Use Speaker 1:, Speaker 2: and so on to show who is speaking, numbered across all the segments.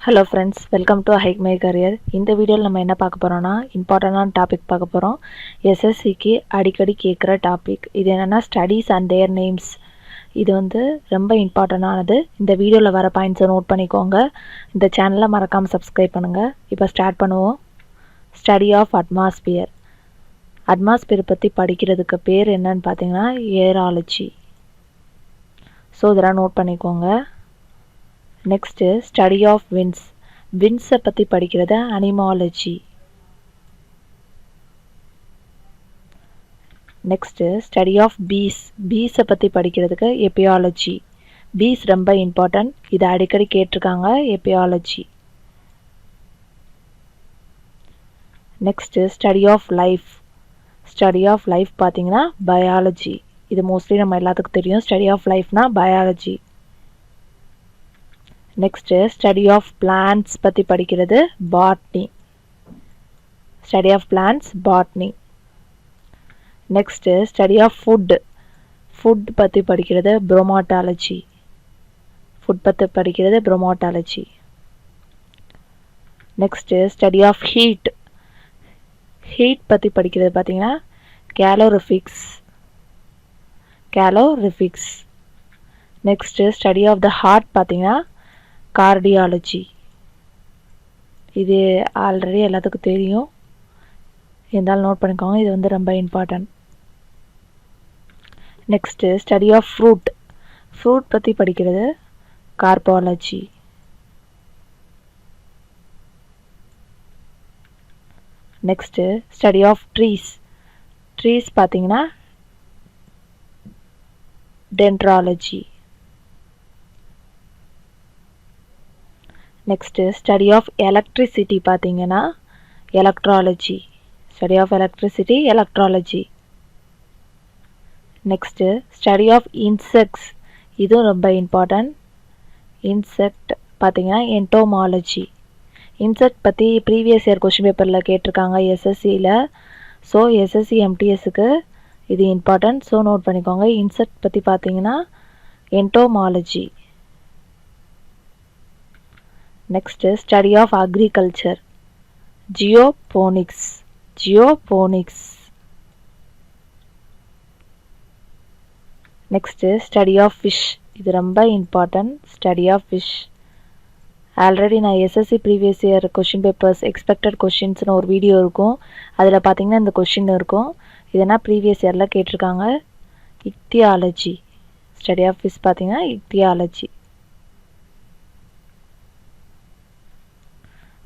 Speaker 1: Hello friends, welcome to hike my career. இந்த வீடியோவில் நம்ம என்ன பார்க்க போகிறோம்னா இம்பார்ட்டண்டான டாபிக் பார்க்க போகிறோம். எஸ்எஸ்சிக்கு அடிக்கடி கேட்குற டாபிக் இது என்னென்னா ஸ்டடீஸ் அண்ட் தேர் நேம்ஸ். இது ரொம்ப இம்பார்ட்டண்டானது. இந்த வீடியோவில் வர பாயிண்ட்ஸை நோட் பண்ணிக்கோங்க. இந்த சேனலை மறக்காமல் சப்ஸ்கிரைப் பண்ணுங்கள். இப்போ ஸ்டார்ட் பண்ணுவோம். Study of atmosphere. அட்மாஸ்பியர் பற்றி படிக்கிறதுக்கு பேர் என்னன்னு பார்த்தீங்கன்னா ஏராலஜி. ஸோ இதெல்லாம் நோட் பண்ணிக்கோங்க. Next study of winds. விண்ட்ஸை பற்றி படிக்கிறது anemology. Next study of peace. பீஸை பற்றி படிக்கிறதுக்கு எப்பியாலஜி. பீஸ் ரொம்ப இம்பார்ட்டன்ட், இதை அடிக்கடி கேட்டிருக்காங்க. எப்பியாலஜி. Next study of life. Study of life பார்த்தீங்கன்னா பயாலஜி. இது மோஸ்ட்லி நம்ம எல்லாத்துக்கும் தெரியும். ஸ்டடி ஆஃப் லைஃப்னா biology. Next study of plants பற்றி படிக்கிறது botany. Study of plants botany. Next study of food. Food பற்றி படிக்கிறது ப்ரோமாட்டாலஜி. ஃபுட் பற்றி படிக்கிறது bromatology. Next study of heat. Heat பற்றி படிக்கிறது பார்த்தீங்கன்னா calorifics. Calorifics. Next study of the heart பார்த்தீங்கன்னா கார்டியாலஜி. இது ஆல்ரெடி எல்லாத்துக்கும் தெரியும், இருந்தாலும் நோட் பண்ணிக்கோங்க. இது ரொம்ப important. Next study of fruit. Fruit பற்றி படிக்கிறது carpology. Next study of trees. Trees பார்த்தீங்கன்னா dendrology. Next study of electricity பார்த்தீங்கன்னா electrology. Study of electricity electrology. Next study of insects. இதுவும் ரொம்ப இம்பார்ட்டன்ட். இன்செக்ட் பார்த்தீங்கன்னா என்டோமாலஜி. இன்செக்ட் பற்றி ப்ரீவியஸ் இயர் கொஷின் பேப்பரில் கேட்டிருக்காங்க எஸ்எஸ்சியில். ஸோ எஸ்எஸ்சி எம்டிஎஸ்க்கு இது இம்பார்ட்டன்ட். ஸோ நோட் பண்ணிக்கோங்க. இன்செக்ட் பற்றி பார்த்தீங்கன்னா entomology. Next study of agriculture geoponics. Geoponics. Next study of fish. இது ரொம்ப important. Study of fish. Already நான் SSC previous year question papers expected கொஷின்ஸ்னு ஒரு வீடியோ இருக்கும். அதில் பார்த்தீங்கன்னா இந்த கொஷின் இருக்கும். இதெல்லாம் ப்ரீவியஸ் இயரில் கேட்டிருக்காங்க. இக்தியாலஜி. ஸ்டடி ஆஃப் ஃபிஷ் பார்த்தீங்கன்னா இக்தியாலஜி.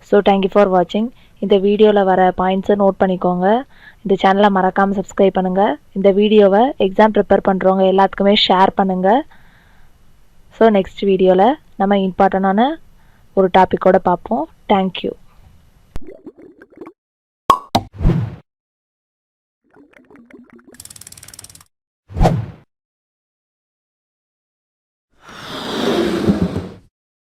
Speaker 1: ஸோ தேங்க்யூ ஃபார் வாட்சிங். இந்த வீடியோவில் வர பாயிண்ட்ஸை நோட் பண்ணிக்கோங்க. இந்த சேனலை மறக்காமல் சப்ஸ்கிரைப் பண்ணுங்கள். இந்த வீடியோவை எக்ஸாம் ப்ரிப்பேர் பண்ணுறவங்க எல்லாத்துக்குமே ஷேர் பண்ணுங்கள். ஸோ நெக்ஸ்ட் வீடியோவில் நம்ம இம்பார்ட்டண்டான ஒரு டாப்பிக்கோடு பார்ப்போம். தேங்க்யூ.